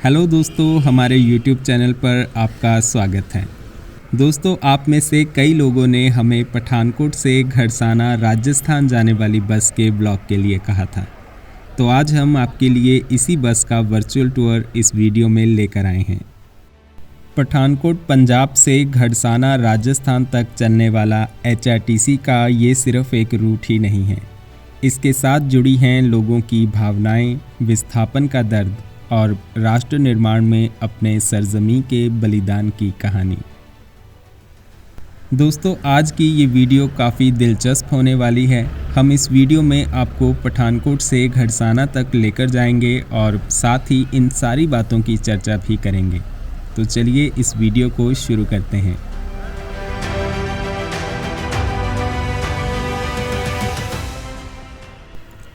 Hello दोस्तों, हमारे YouTube channel पर आपका स्वागत है। दोस्तों, आप में से कई लोगों ने हमें पठानकोट से घड़साना राजस्थान जाने वाली बस के ब्लॉग के लिए कहा था। तो आज हम आपके लिए इसी बस का वर्चुअल टूर इस वीडियो में लेकर आए हैं। पठानकोट पंजाब से घड़साना राजस्थान तक चलने वाला HRTC का ये सिर्फ एक रूट ही नहीं है। इसके साथ जुड़ी हैं लोगों की भावनाएं, विस्थापन का दर्द और राष्ट्र निर्माण में अपने सरजमी के बलिदान की कहानी। दोस्तों, आज की ये वीडियो काफ़ी दिलचस्प होने वाली है। हम इस वीडियो में आपको पठानकोट से घड़साना तक लेकर जाएंगे और साथ ही इन सारी बातों की चर्चा भी करेंगे। तो चलिए इस वीडियो को शुरू करते हैं।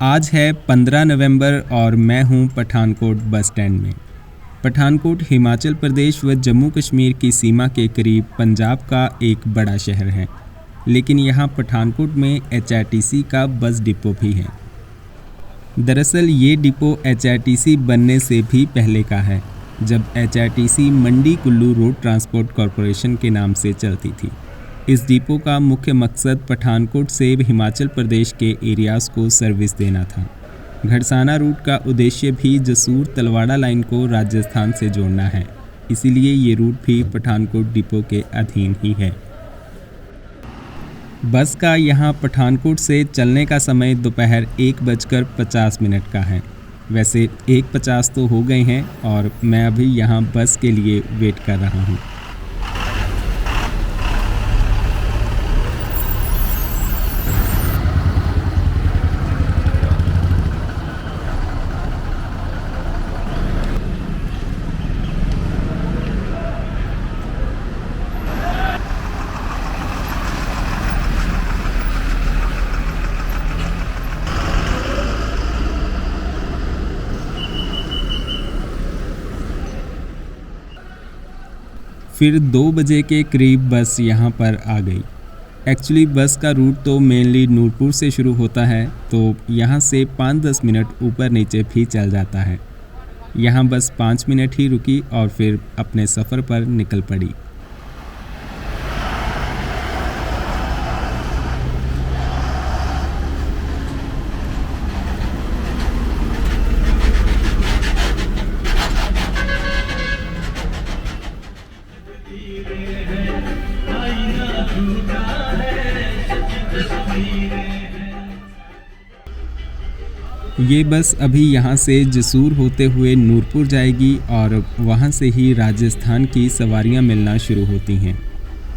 आज है 15 नवंबर और मैं हूं पठानकोट बस स्टैंड में। पठानकोट हिमाचल प्रदेश व जम्मू कश्मीर की सीमा के करीब पंजाब का एक बड़ा शहर है, लेकिन यहां पठानकोट में HRTC का बस डिपो भी है। दरअसल ये डिपो HRTC बनने से भी पहले का है, जब HRTC Mandi Kullu road transport corporation के नाम से चलती थी। इस डिपो का मुख्य मकसद पठानकोट से हिमाचल प्रदेश के एरियाज़ को सर्विस देना था। घड़साना रूट का उद्देश्य भी जसूर तलवाड़ा लाइन को राजस्थान से जोड़ना है, इसीलिए ये रूट भी पठानकोट डिपो के अधीन ही है। बस का यहाँ पठानकोट से चलने का समय दोपहर 1:50 का है। वैसे 1:50 तो हो गए हैं और मैं अभी यहाँ बस के लिए वेट कर रहा हूँ। फिर 2 बजे के करीब बस यहाँ पर आ गई। एक्चुअली बस का रूट तो मेनली नूरपुर से शुरू होता है, तो यहाँ से 5-10 मिनट ऊपर नीचे भी चल जाता है। यहाँ बस 5 मिनट ही रुकी और फिर अपने सफ़र पर निकल पड़ी। ये बस अभी यहाँ से जसूर होते हुए नूरपुर जाएगी और वहाँ से ही राजस्थान की सवारियाँ मिलना शुरू होती हैं।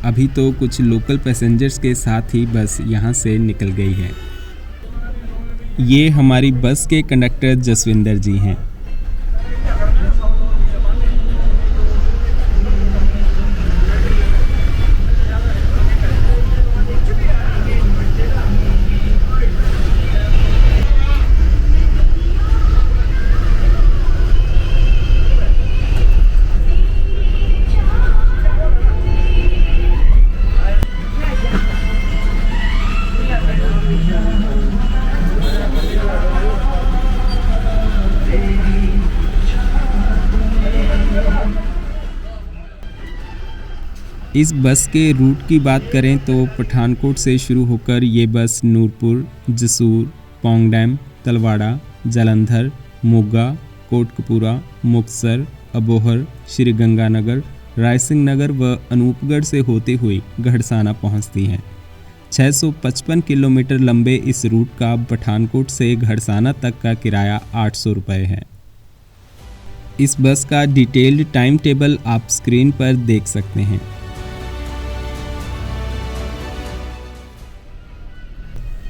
अभी तो कुछ लोकल पैसेंजर्स के साथ ही बस यहाँ से निकल गई है। ये हमारी बस के कंडक्टर जसविंदर जी हैं। इस बस के रूट की बात करें तो पठानकोट से शुरू होकर ये बस नूरपुर, जसूर, पौंग डैम, तलवाड़ा, जालंधर, मोगा, कोटकपूरा, मुक्तसर, अबोहर, श्री गंगानगर, रायसिंह नगर व अनूपगढ़ से होते हुए घड़साना पहुंचती है। 655 किलोमीटर लंबे इस रूट का पठानकोट से घड़साना तक का किराया 800 रुपये है। इस बस का डिटेल्ड टाइम टेबल आप स्क्रीन पर देख सकते हैं।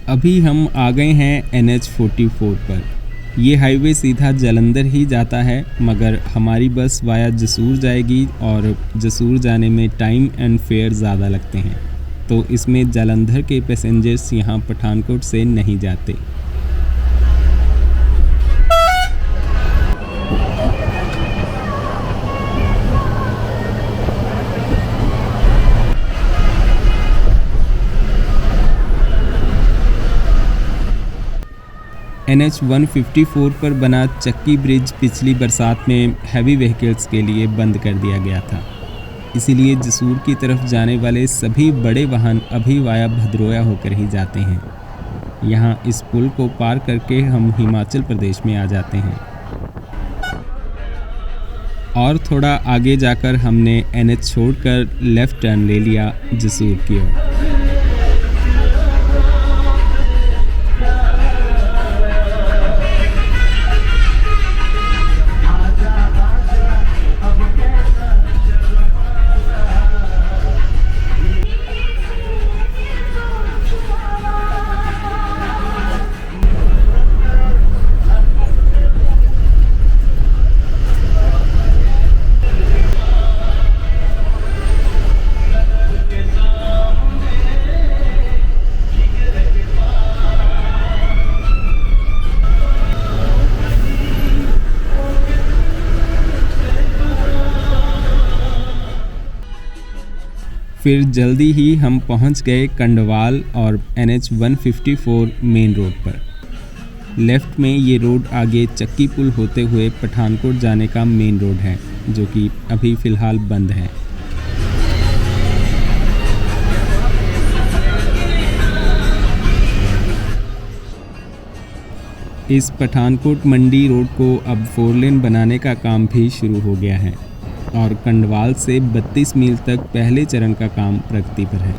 अभी हम आ गए हैं NH44 पर। ये हाईवे सीधा जालंधर ही जाता है, मगर हमारी बस वाया जसूर जाएगी और जसूर जाने में टाइम एंड फेयर ज़्यादा लगते हैं, तो इसमें जालंधर के पैसेंजर्स यहाँ पठानकोट से नहीं जाते। NH 154 पर बना चक्की ब्रिज पिछली बरसात में हैवी व्हीकल्स के लिए बंद कर दिया गया था। इसीलिए जसूर की तरफ जाने वाले सभी बड़े वाहन अभी वाया भदरोया होकर ही जाते हैं। यहाँ इस पुल को पार करके हम हिमाचल प्रदेश में आ जाते हैं। और थोड़ा आगे जाकर हमने NH छोड़कर लेफ़्ट टर्न ले लिया जसूर की ओर। फिर जल्दी ही हम पहुंच गए कंडवाल और NH 154 मेन रोड पर। लेफ़्ट में ये रोड आगे चक्की पुल होते हुए पठानकोट जाने का मेन रोड है, जो कि अभी फ़िलहाल बंद है। इस पठानकोट मंडी रोड को अब 4 लेन बनाने का काम भी शुरू हो गया है और कंडवाल से 32 मील तक पहले चरण का काम प्रगति पर है।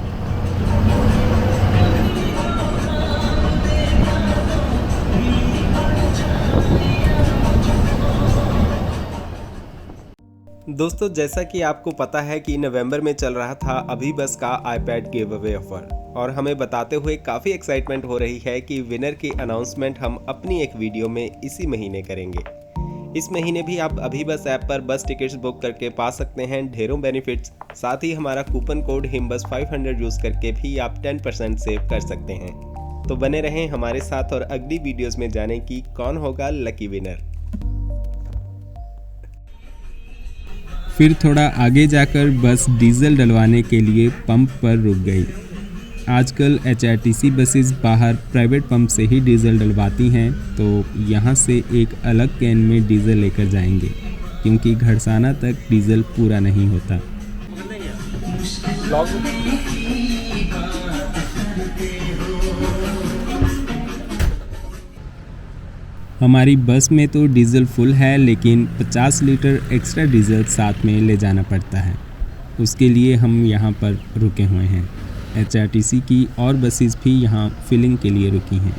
दोस्तों, जैसा कि आपको पता है कि नवंबर में चल रहा था अभी बस का iPad गिव अवे ऑफर, और हमें बताते हुए काफ़ी एक्साइटमेंट हो रही है कि विनर की अनाउंसमेंट हम अपनी एक वीडियो में इसी महीने करेंगे। इस महीने भी आप अभी बस ऐप पर बस टिकट्स बुक करके पा सकते हैं ढेरों बेनिफिट्स। साथ ही हमारा कूपन कोड हिमबस 500 यूज़ करके भी आप 10% सेव कर सकते हैं। तो बने रहें हमारे साथ और अगली वीडियोस में जाने की कौन होगा लकी विनर। फिर थोड़ा आगे जाकर बस डीजल डलवाने के लिए पंप पर रुक गई। आजकल HRTC बसेस बाहर प्राइवेट पंप से ही डीजल डलवाती हैं, तो यहाँ से एक अलग कैन में डीजल लेकर जाएंगे, क्योंकि घड़साना तक डीजल पूरा नहीं होता। हमारी बस में तो डीजल फुल है, लेकिन 50 लीटर एक्स्ट्रा डीजल साथ में ले जाना पड़ता है। उसके लिए हम यहाँ पर रुके हुए हैं। HRTC की और बसेस भी यहाँ फिलिंग के लिए रुकी हैं।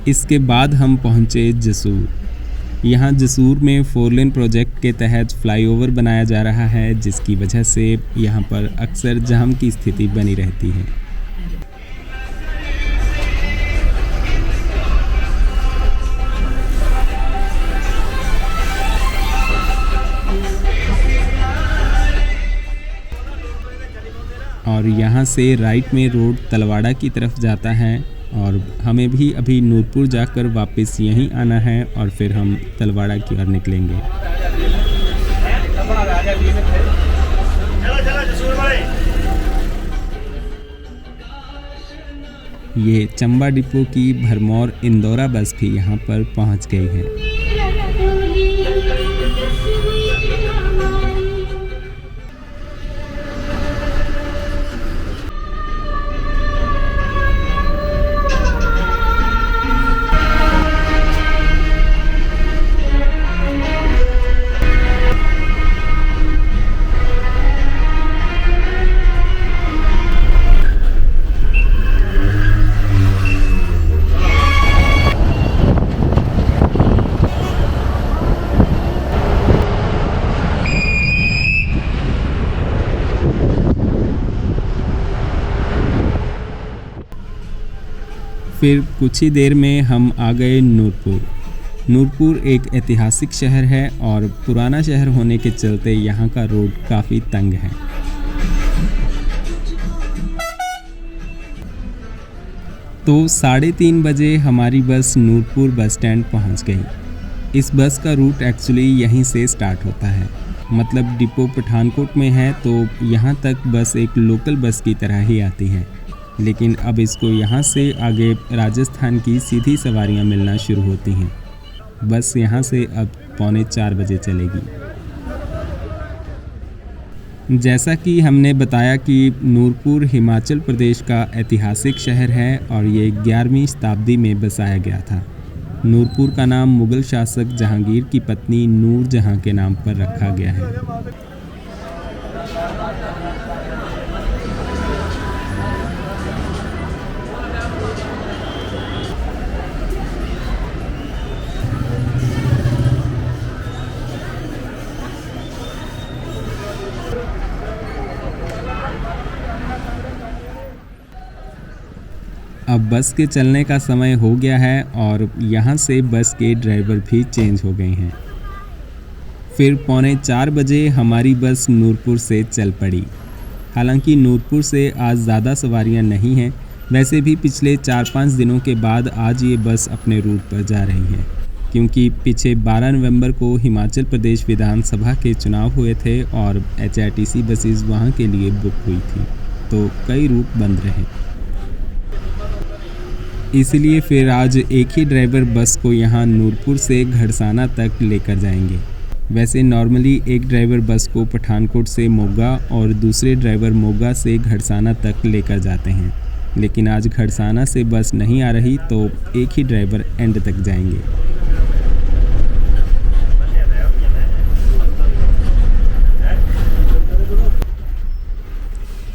इसके बाद हम पहुँचे जसूर। यहाँ जसूर में 4 लेन प्रोजेक्ट के तहत फ्लाईओवर बनाया जा रहा है, जिसकी वजह से यहाँ पर अक्सर जाम की स्थिति बनी रहती है। और यहाँ से राइट में रोड तलवाड़ा की तरफ जाता है, और हमें भी अभी नूरपुर जाकर वापस यहीं आना है और फिर हम तलवाड़ा की ओर निकलेंगे। ये चंबा डिपो की भरमौर इंदौरा बस भी यहाँ पर पहुँच गई है। फिर कुछ ही देर में हम आ गए नूरपुर। नूरपुर एक ऐतिहासिक शहर है और पुराना शहर होने के चलते यहाँ का रोड काफ़ी तंग है। तो 3:30 बजे हमारी बस नूरपुर बस स्टैंड पहुँच गई। इस बस का रूट एक्चुअली यहीं से स्टार्ट होता है, मतलब डिपो पठानकोट में है तो यहाँ तक बस एक लोकल बस की तरह ही आती है, लेकिन अब इसको यहाँ से आगे राजस्थान की सीधी सवारियाँ मिलना शुरू होती हैं। बस यहाँ से अब 3:45 बजे चलेगी। जैसा कि हमने बताया कि नूरपुर हिमाचल प्रदेश का ऐतिहासिक शहर है और ये 11वीं शताब्दी में बसाया गया था। नूरपुर का नाम मुग़ल शासक जहांगीर की पत्नी नूर जहां के नाम पर रखा गया है। अब बस के चलने का समय हो गया है और यहाँ से बस के ड्राइवर भी चेंज हो गए हैं। फिर 3:45 बजे हमारी बस नूरपुर से चल पड़ी। हालांकि नूरपुर से आज ज़्यादा सवारियाँ नहीं हैं, वैसे भी पिछले 4-5 दिनों के बाद आज ये बस अपने रूट पर जा रही है, क्योंकि पीछे 12 नवंबर को हिमाचल प्रदेश विधानसभा के चुनाव हुए थे और HRTC बसेस वहाँ के लिए बुक हुई थी, तो कई रूट बंद रहे। इसलिए फिर आज एक ही ड्राइवर बस को यहाँ नूरपुर से घड़साना तक लेकर जाएंगे। वैसे नॉर्मली एक ड्राइवर बस को पठानकोट से मोगा और दूसरे ड्राइवर मोगा से घड़साना तक लेकर जाते हैं, लेकिन आज घड़साना से बस नहीं आ रही तो एक ही ड्राइवर एंड तक जाएंगे।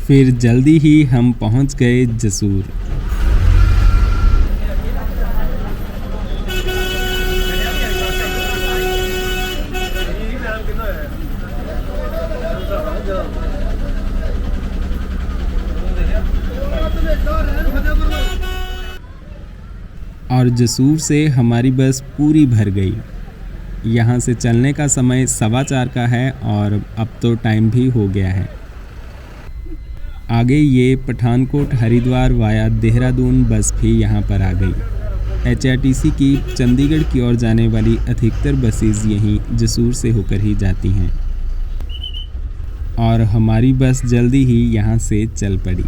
फिर जल्दी ही हम पहुँच गए जसूर। और जसूर से हमारी बस पूरी भर गई। यहाँ से चलने का समय 4:15 का है और अब तो टाइम भी हो गया है। आगे ये पठानकोट हरिद्वार वाया देहरादून बस भी यहाँ पर आ गई। HRTC की चंडीगढ़ की ओर जाने वाली अधिकतर बसेस यहीं जसूर से होकर ही जाती हैं और हमारी बस जल्दी ही यहाँ से चल पड़ी।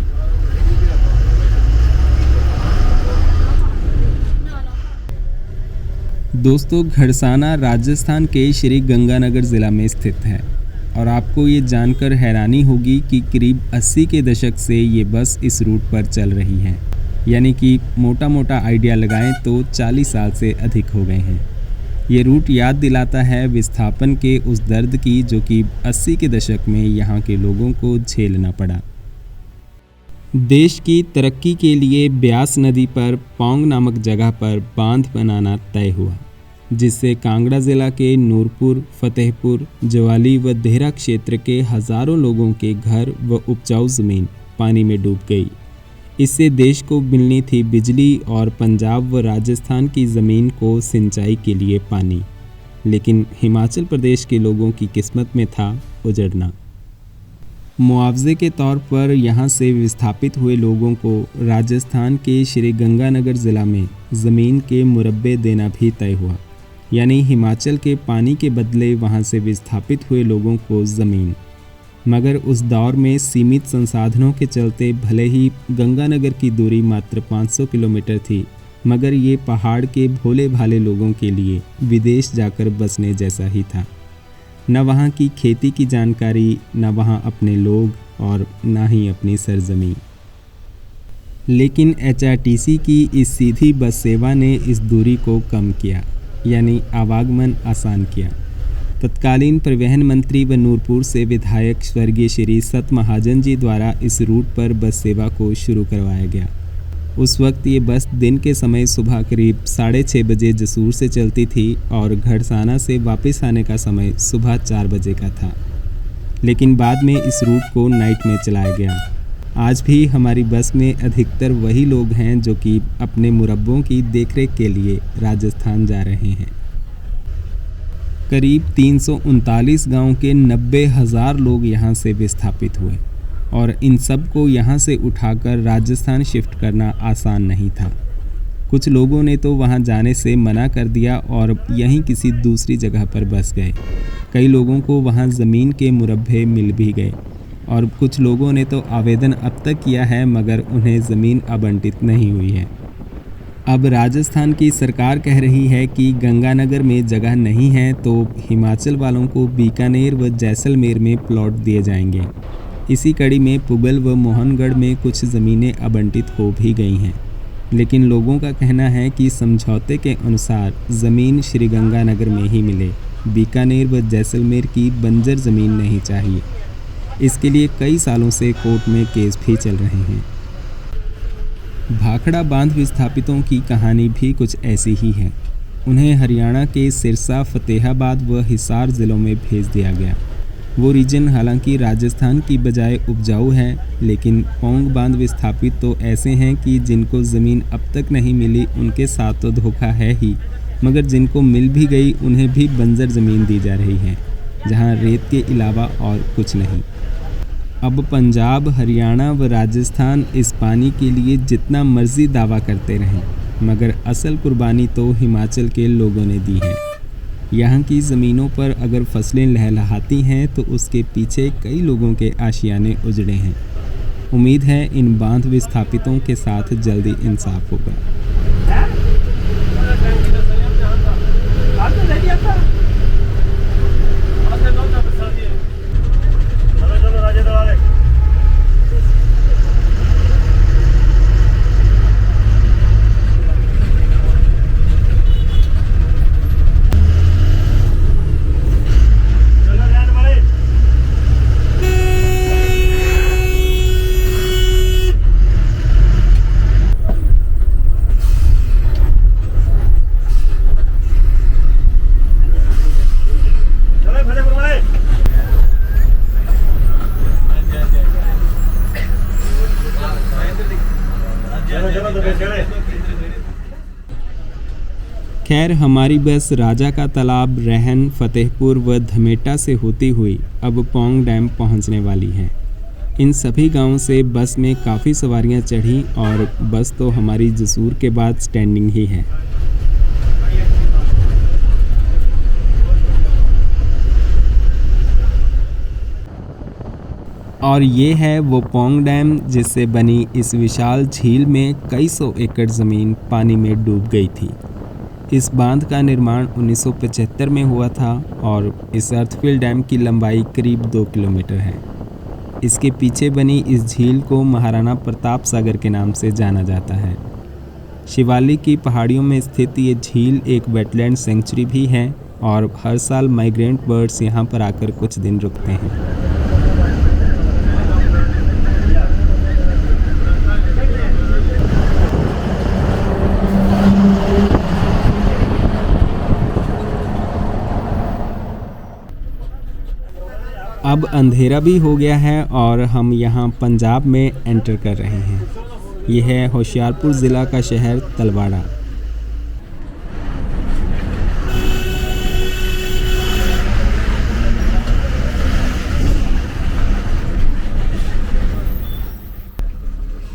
दोस्तों, घड़साना राजस्थान के श्री गंगानगर ज़िला में स्थित है और आपको ये जानकर हैरानी होगी कि करीब 80 के दशक से ये बस इस रूट पर चल रही है, यानी कि मोटा मोटा आइडिया लगाएं तो 40 साल से अधिक हो गए हैं। ये रूट याद दिलाता है विस्थापन के उस दर्द की जो कि 80 के दशक में यहाँ के लोगों को झेलना पड़ा। देश की तरक्की के लिए ब्यास नदी पर पौंग नामक जगह पर बांध बनाना तय हुआ, जिससे कांगड़ा ज़िला के नूरपुर, फतेहपुर, ज्वाली व देहरा क्षेत्र के हज़ारों लोगों के घर व उपजाऊ ज़मीन पानी में डूब गई। इससे देश को मिलनी थी बिजली और पंजाब व राजस्थान की ज़मीन को सिंचाई के लिए पानी, लेकिन हिमाचल प्रदेश के लोगों की किस्मत में था उजड़ना। मुआवजे के तौर पर यहाँ से विस्थापित हुए लोगों को राजस्थान के श्री गंगानगर ज़िला में ज़मीन के मुरब्बे देना भी तय हुआ, यानी हिमाचल के पानी के बदले वहाँ से विस्थापित हुए लोगों को ज़मीन। मगर उस दौर में सीमित संसाधनों के चलते भले ही गंगानगर की दूरी मात्र 500 किलोमीटर थी, मगर ये पहाड़ के भोले भाले लोगों के लिए विदेश जाकर बसने जैसा ही था। न वहाँ की खेती की जानकारी, न वहाँ अपने लोग और न ही अपनी सरजमीं। लेकिन HRTC की इस सीधी बस सेवा ने इस दूरी को कम किया, यानी आवागमन आसान किया। तत्कालीन परिवहन मंत्री व नूरपुर से विधायक स्वर्गीय श्री सत महाजन जी द्वारा इस रूट पर बस सेवा को शुरू करवाया गया। उस वक्त ये बस दिन के समय सुबह करीब 6:30 बजे जसूर से चलती थी और घड़साना से वापस आने का समय सुबह 4 बजे का था। लेकिन बाद में इस रूट को नाइट में चलाया गया। आज भी हमारी बस में अधिकतर वही लोग हैं जो कि अपने मुरब्बों की देखरेख के लिए राजस्थान जा रहे हैं। करीब 339 गांव के 90,000 लोग यहां से विस्थापित हुए और इन सब को यहां से उठाकर राजस्थान शिफ्ट करना आसान नहीं था। कुछ लोगों ने तो वहां जाने से मना कर दिया और यहीं किसी दूसरी जगह पर बस गए। कई लोगों को वहां ज़मीन के मुरब्बे मिल भी गए और कुछ लोगों ने तो आवेदन अब तक किया है मगर उन्हें ज़मीन आवंटित नहीं हुई है। अब राजस्थान की सरकार कह रही है कि गंगानगर में जगह नहीं है तो हिमाचल वालों को बीकानेर व जैसलमेर में प्लॉट दिए जाएंगे। इसी कड़ी में पुगल व मोहनगढ़ में कुछ ज़मीनें आवंटित हो भी गई हैं, लेकिन लोगों का कहना है कि समझौते के अनुसार ज़मीन श्रीगंगानगर में ही मिले। बीकानेर व जैसलमेर की बंजर ज़मीन नहीं चाहिए। इसके लिए कई सालों से कोर्ट में केस भी चल रहे हैं। भाखड़ा बांध विस्थापितों की कहानी भी कुछ ऐसी ही है। उन्हें हरियाणा के सिरसा, फतेहाबाद व हिसार ज़िलों में भेज दिया गया। वो रीजन हालांकि राजस्थान की बजाय उपजाऊ है, लेकिन पौंग बांध विस्थापित तो ऐसे हैं कि जिनको ज़मीन अब तक नहीं मिली उनके साथ तो धोखा है ही, मगर जिनको मिल भी गई उन्हें भी बंजर ज़मीन दी जा रही है, जहां रेत के अलावा और कुछ नहीं। अब पंजाब, हरियाणा व राजस्थान इस पानी के लिए जितना मर्जी दावा करते रहें, मगर असल कुर्बानी तो हिमाचल के लोगों ने दी है। यहाँ की ज़मीनों पर अगर फसलें लहलहाती हैं तो उसके पीछे कई लोगों के आशियाने उजड़े हैं। उम्मीद है इन बांध विस्थापितों के साथ जल्दी इंसाफ होगा। खैर, हमारी बस राजा का तालाब, रहन, फतेहपुर व धमेटा से होती हुई अब पौंग डैम पहुंचने वाली है। इन सभी गांवों से बस में काफ़ी सवारियां चढ़ी और बस तो हमारी जसूर के बाद स्टैंडिंग ही है। और ये है वो पौंग डैम जिससे बनी इस विशाल झील में कई सौ एकड़ ज़मीन पानी में डूब गई थी। इस बांध का निर्माण 1975 में हुआ था और इस अर्थफिल डैम की लंबाई करीब 2 किलोमीटर है। इसके पीछे बनी इस झील को महाराणा प्रताप सागर के नाम से जाना जाता है। शिवालिक की पहाड़ियों में स्थित ये झील एक वेटलैंड सेंचुरी भी है और हर साल माइग्रेंट बर्ड्स यहाँ पर आकर कुछ दिन रुकते हैं। अब अंधेरा भी हो गया है और हम यहाँ पंजाब में एंटर कर रहे हैं। यह है होशियारपुर ज़िला का शहर तलवाड़ा।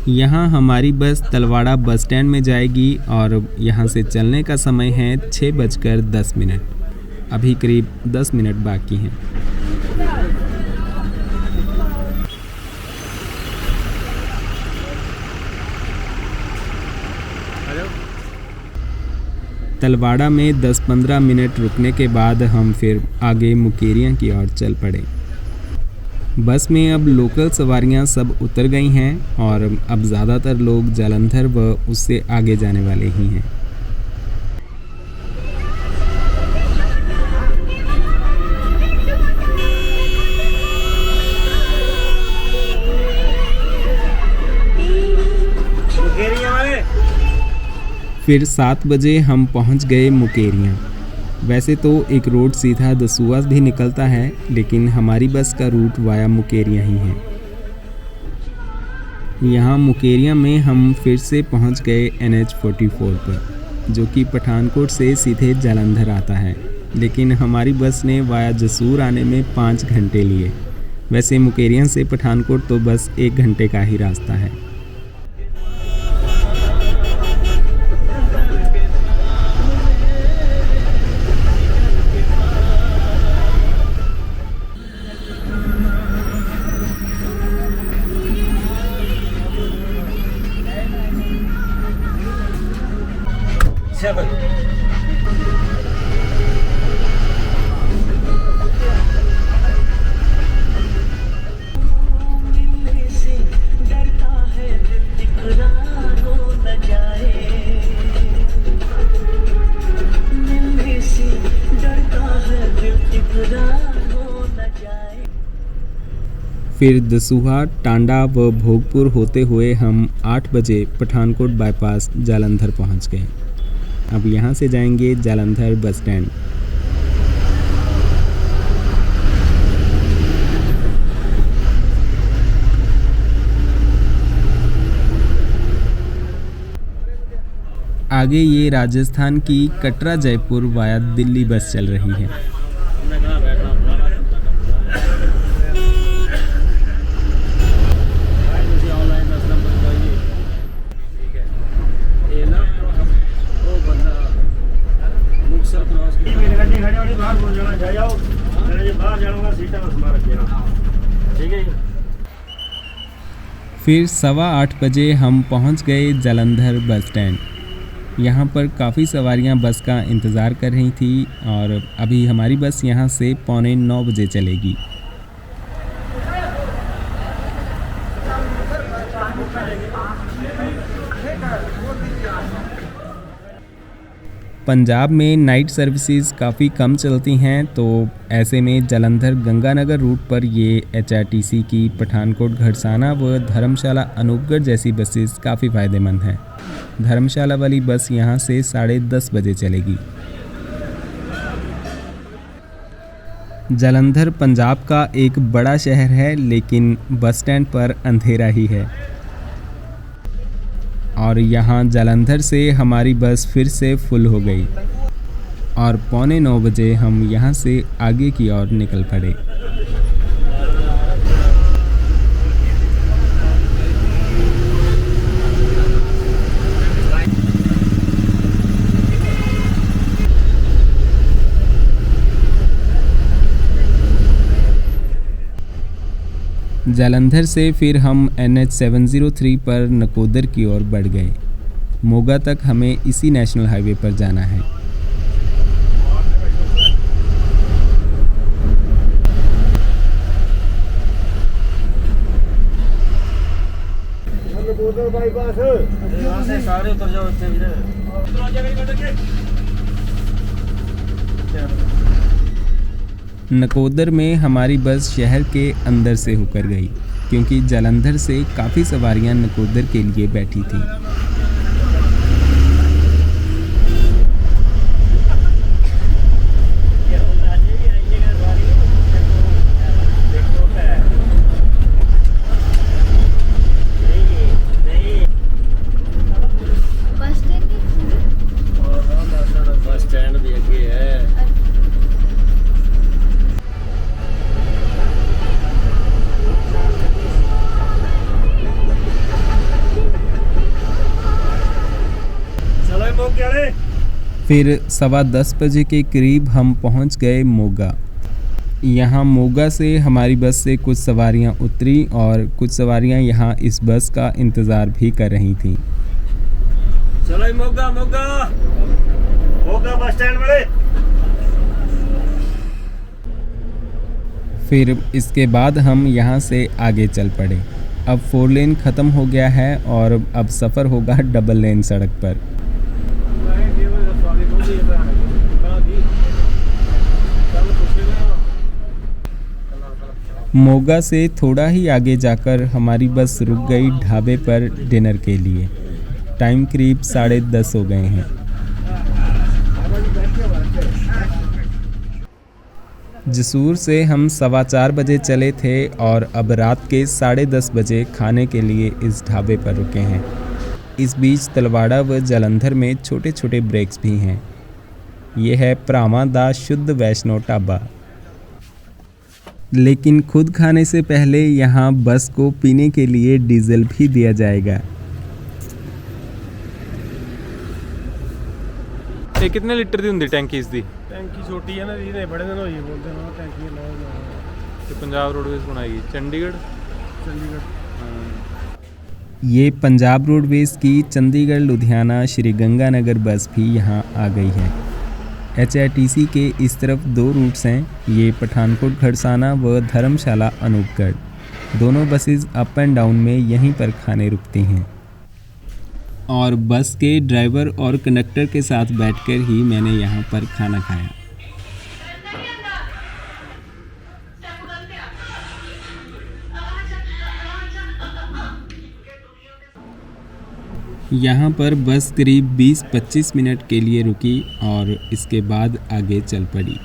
यहाँ हमारी बस तलवाड़ा बस स्टैंड में जाएगी और यहाँ से चलने का समय है 6:10। अभी करीब 10 मिनट बाकी हैं। तलवाड़ा में 10-15 मिनट रुकने के बाद हम फिर आगे मुकेरियां की ओर चल पड़े। बस में अब लोकल सवारियां सब उतर गई हैं और अब ज़्यादातर लोग जालंधर व उससे आगे जाने वाले ही हैं। फिर 7 बजे हम पहुंच गए मुकेरियां। वैसे तो एक रोड सीधा दसूआ भी निकलता है, लेकिन हमारी बस का रूट वाया मुकेरियां ही है। यहाँ मुकेरिया में हम फिर से पहुँच गए NH44 पर, जो कि पठानकोट से सीधे जालंधर आता है, लेकिन हमारी बस ने वाया जसूर आने में 5 घंटे लिए। वैसे मुकेरिया से पठानकोट तो बस 1 घंटे का ही रास्ता है। फिर दसूहा, टांडा व भोगपुर होते हुए हम 8 बजे पठानकोट बाईपास जालंधर पहुंच गए। अब यहां से जाएंगे जालंधर बस स्टैंड। आगे ये राजस्थान की कटरा जयपुर वाया दिल्ली बस चल रही है। फिर 7:15 बजे हम पहुंच गए जालंधर बस स्टैंड। यहाँ पर काफ़ी सवारियाँ बस का इंतज़ार कर रही थी और अभी हमारी बस यहाँ से 8:45 बजे चलेगी। पंजाब में नाइट सर्विसेज काफ़ी कम चलती हैं, तो ऐसे में जालंधर गंगानगर रूट पर ये HRTC की पठानकोट घड़साना व धर्मशाला अनूपगढ़ जैसी बसेस काफ़ी फ़ायदेमंद हैं। धर्मशाला वाली बस यहाँ से 10:30 बजे चलेगी। जालंधर पंजाब का एक बड़ा शहर है, लेकिन बस स्टैंड पर अंधेरा ही है। और यहाँ जालंधर से हमारी बस फिर से फुल हो गई और 8:45 बजे हम यहाँ से आगे की ओर निकल पड़े। जालंधर से फिर हम NH703 पर नकोदर की ओर बढ़ गए। मोगा तक हमें इसी नेशनल हाईवे पर जाना है। नकोदर में हमारी बस शहर के अंदर से होकर गई, क्योंकि जालंधर से काफ़ी सवारियां नकोदर के लिए बैठी थीं। फिर 10:15 बजे के करीब हम पहुंच गए मोगा। यहाँ मोगा से हमारी बस से कुछ सवारियाँ उतरी और कुछ सवारियाँ यहाँ इस बस का इंतज़ार भी कर रही थीं। चलो मोगा मोगा मोगा बस स्टैंड वाले। फिर इसके बाद हम यहाँ से आगे चल पड़े। अब 4 लेन ख़त्म हो गया है और अब सफ़र होगा डबल लेन सड़क पर। मोगा से थोड़ा ही आगे जाकर हमारी बस रुक गई ढाबे पर डिनर के लिए। टाइम करीब 10:30 हो गए हैं। जसूर से हम 4:15 बजे चले थे और अब रात के 10:30 बजे खाने के लिए इस ढाबे पर रुके हैं। इस बीच तलवाड़ा व जालंधर में छोटे छोटे ब्रेक्स भी हैं। ये है भरावां दा शुद्ध वैष्णो ढाबा। लेकिन खुद खाने से पहले यहाँ बस को पीने के लिए डीजल भी दिया जाएगा। ये कितने लीटर दी हुंदी टैंकी इसदी? टैंकी छोटी है ना जी, ने बड़े दिन होई बोलते ना टैंकी लाओ ते पंजाब रोडवेज बनाई चंडीगढ़। ये पंजाब रोडवेज़ की चंडीगढ़ लुधियाना श्री गंगानगर बस भी यहाँ आ गई है। HRTC के इस तरफ 2 रूट्स हैं, ये पठानकोट खड़साना व धर्मशाला अनूपगढ़। दोनों बसेस अप एंड डाउन में यहीं पर खाने रुकती हैं और बस के ड्राइवर और कंडक्टर के साथ बैठकर ही मैंने यहाँ पर खाना खाया। यहाँ पर बस करीब 20-25 मिनट के लिए रुकी और इसके बाद आगे चल पड़ी।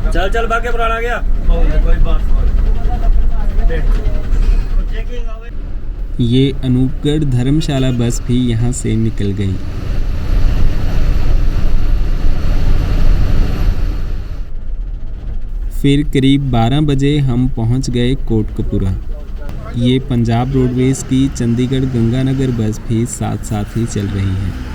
चल चल बाके पुराना गया। ये अनूपगढ़ धर्मशाला बस भी यहाँ से निकल गई। फिर करीब 12 बजे हम पहुँच गए कोटकपुरा। ये पंजाब रोडवेज़ की चंडीगढ़ गंगानगर बस भी साथ साथ ही चल रही है।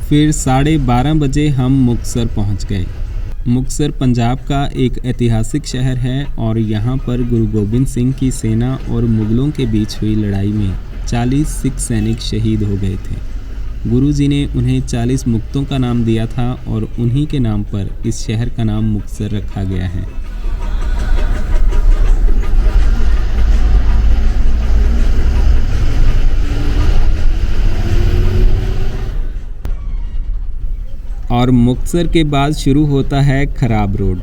फिर 12:30 बजे हम मुक्तसर पहुंच गए। मुक्तसर पंजाब का एक ऐतिहासिक शहर है और यहाँ पर गुरु गोबिंद सिंह की सेना और मुगलों के बीच हुई लड़ाई में 40 सिख सैनिक शहीद हो गए थे। गुरु जी ने उन्हें 40 मुक्तों का नाम दिया था और उन्हीं के नाम पर इस शहर का नाम मुक्तसर रखा गया है। और मुक्तसर के बाद शुरू होता है खराब रोड।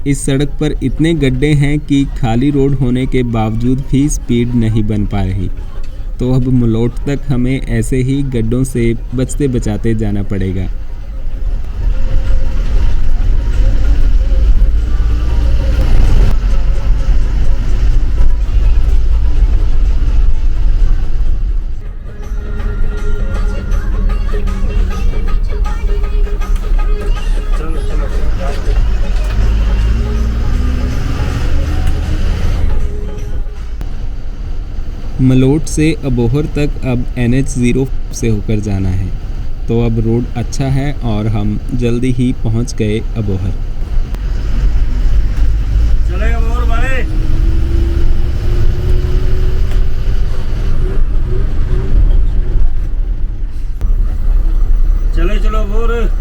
इस सड़क पर इतने गड्ढे हैं कि खाली रोड होने के बावजूद भी स्पीड नहीं बन पा रही, तो अब मलोट तक हमें ऐसे ही गड्ढों से बचते बचाते जाना पड़ेगा। मलोट से अबोहर तक अब NH 0 से होकर जाना है, तो अब रोड अच्छा है और हम जल्दी ही पहुंच गए अबोहर। चले अबोहर वाले। चलो अबोहर।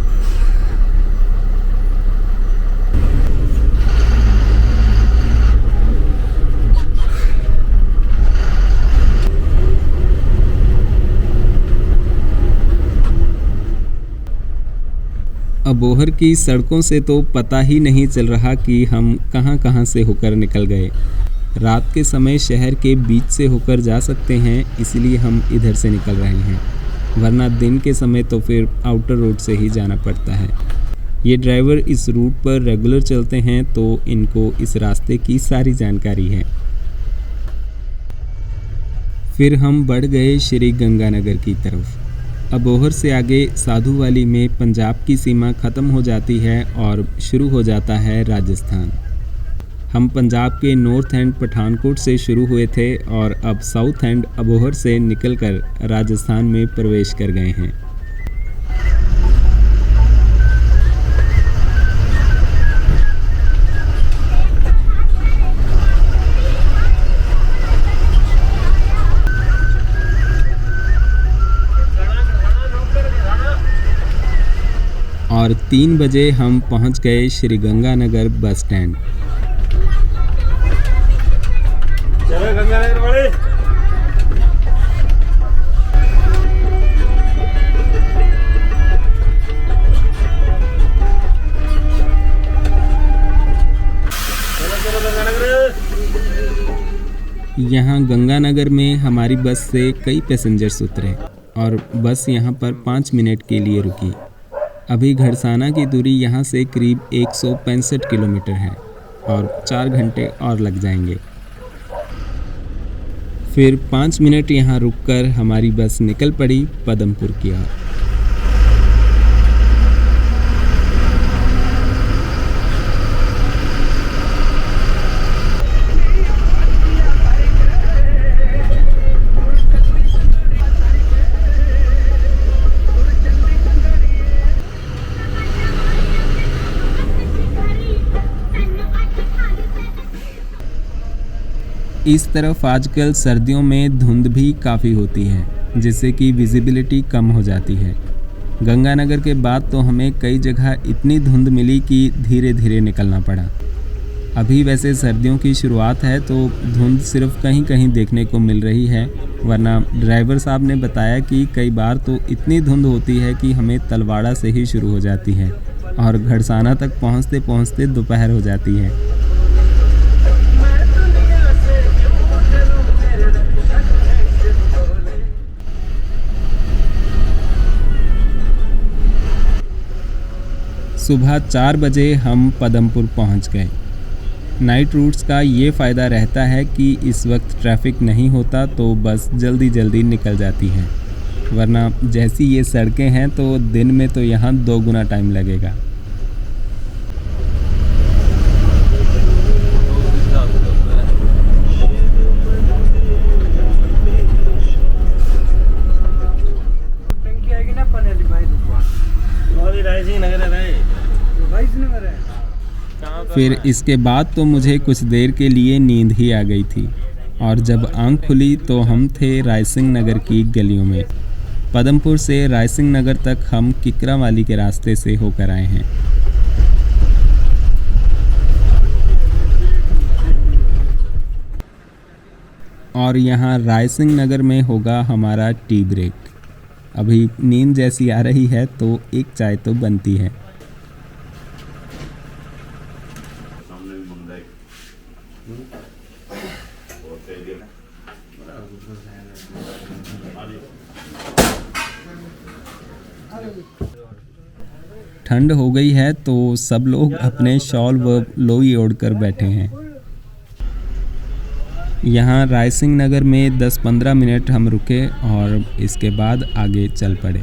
अबोहर की सड़कों से तो पता ही नहीं चल रहा कि हम कहां से होकर निकल गए। रात के समय शहर के बीच से होकर जा सकते हैं, इसलिए हम इधर से निकल रहे हैं, वरना दिन के समय तो फिर आउटर रोड से ही जाना पड़ता है। ये ड्राइवर इस रूट पर रेगुलर चलते हैं, तो इनको इस रास्ते की सारी जानकारी है। फिर हम बढ़ गए श्री गंगानगर की तरफ। अबोहर से आगे साधुवाली में पंजाब की सीमा ख़त्म हो जाती है और शुरू हो जाता है राजस्थान। हम पंजाब के नॉर्थ एंड पठानकोट से शुरू हुए थे और अब साउथ एंड अबोहर से निकलकर राजस्थान में प्रवेश कर गए हैं। और 3 बजे हम पहुंच गए श्री गंगानगर बस स्टैंड। चलो गंगानगर वाले। यहाँ गंगानगर में हमारी बस से कई पैसेंजर्स उतरे और बस यहाँ पर 5 मिनट के लिए रुकी। अभी घड़साना की दूरी यहाँ से करीब 165 किलोमीटर है और 4 घंटे और लग जाएंगे। फिर 5 मिनट यहाँ रुककर हमारी बस निकल पड़ी पदमपुर की ओर। इस तरफ आजकल सर्दियों में धुंध भी काफ़ी होती है, जिससे कि विजिबिलिटी कम हो जाती है। गंगानगर के बाद तो हमें कई जगह इतनी धुंध मिली कि धीरे धीरे निकलना पड़ा। अभी वैसे सर्दियों की शुरुआत है तो धुंध सिर्फ कहीं कहीं देखने को मिल रही है, वरना ड्राइवर साहब ने बताया कि कई बार तो इतनी धुंध होती है कि हमें तलवाड़ा से ही शुरू हो जाती है और घड़साना तक पहुँचते पहुँचते दोपहर हो जाती है। सुबह 4 बजे हम पदमपुर पहुंच गए। नाइट रूट्स का ये फ़ायदा रहता है कि इस वक्त ट्रैफिक नहीं होता तो बस जल्दी जल्दी निकल जाती है, वरना जैसी ये सड़कें हैं तो दिन में तो यहाँ 2 गुना टाइम लगेगा। फिर इसके बाद तो मुझे कुछ देर के लिए नींद ही आ गई थी और जब आंख खुली तो हम थे रायसिंह नगर की गलियों में। पदमपुर से रायसिंह नगर तक हम किकरावाली के रास्ते से होकर आए हैं। और यहाँ रायसिंह नगर में होगा हमारा टी ब्रेक। अभी नींद जैसी आ रही है तो एक चाय तो बनती है। ठंड हो गई है तो सब लोग अपने शॉल व लोई ओढ़कर बैठे हैं। यहाँ रायसिंह नगर में 10-15 मिनट हम रुके और इसके बाद आगे चल पड़े।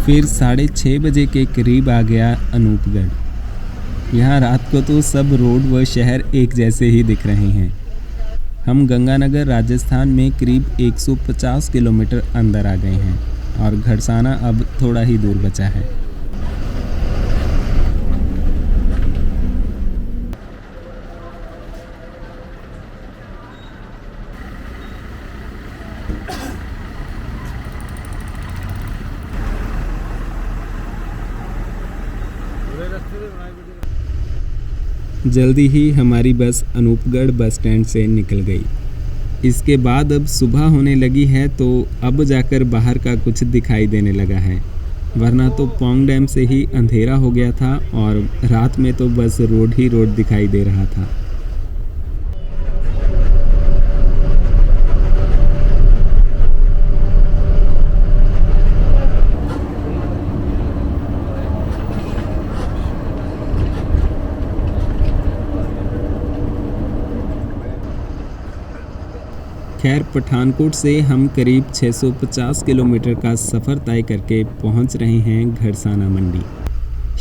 फिर 6:30 बजे के करीब आ गया अनूपगढ़। यहाँ रात को तो सब रोड व शहर एक जैसे ही दिख रहे हैं। हम गंगानगर राजस्थान में करीब 150 किलोमीटर अंदर आ गए हैं और घड़साना अब थोड़ा ही दूर बचा है। जल्दी ही हमारी बस अनूपगढ़ बस स्टैंड से निकल गई। इसके बाद अब सुबह होने लगी है तो अब जाकर बाहर का कुछ दिखाई देने लगा है, वरना तो पोंग डैम से ही अंधेरा हो गया था और रात में तो बस रोड ही रोड दिखाई दे रहा था। खैर, पठानकोट से हम करीब 650 किलोमीटर का सफ़र तय करके पहुंच रहे हैं घड़साना मंडी।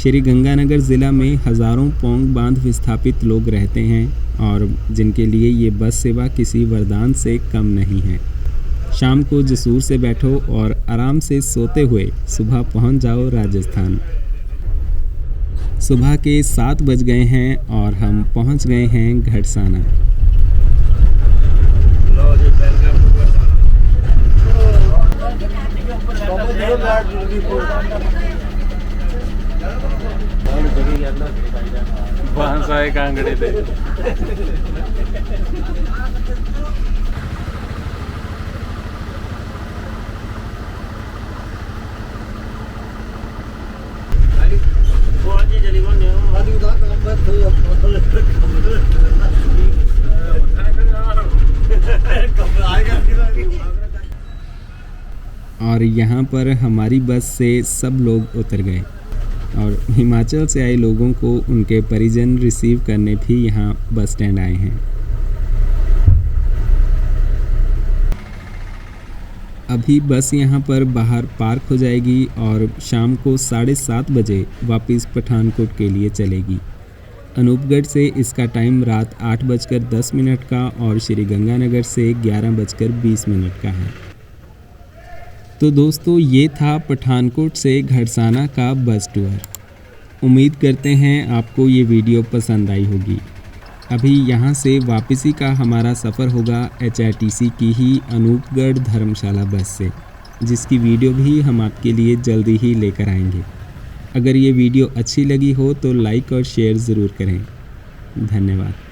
श्री गंगानगर ज़िला में हज़ारों पौंग बांध विस्थापित लोग रहते हैं और जिनके लिए ये बस सेवा किसी वरदान से कम नहीं है। शाम को जसूर से बैठो और आराम से सोते हुए सुबह पहुंच जाओ राजस्थान। सुबह के 7 बज गए हैं और हम पहुंच गए हैं घड़साना। बांसाए कांगड़े थे। और यहाँ पर हमारी बस से सब लोग उतर गए और हिमाचल से आए लोगों को उनके परिजन रिसीव करने भी यहाँ बस स्टैंड आए हैं। अभी बस यहाँ पर बाहर पार्क हो जाएगी और शाम को 7:30 बजे वापस पठानकोट के लिए चलेगी। अनूपगढ़ से इसका टाइम रात 8:10 का और श्री गंगानगर से 11:20 का है। तो दोस्तों, ये था पठानकोट से घड़साना का बस टूर। उम्मीद करते हैं आपको ये वीडियो पसंद आई होगी। अभी यहाँ से वापसी का हमारा सफ़र होगा HRTC की ही अनूपगढ़ धर्मशाला बस से, जिसकी वीडियो भी हम आपके लिए जल्दी ही लेकर आएंगे। अगर ये वीडियो अच्छी लगी हो तो लाइक और शेयर ज़रूर करें। धन्यवाद।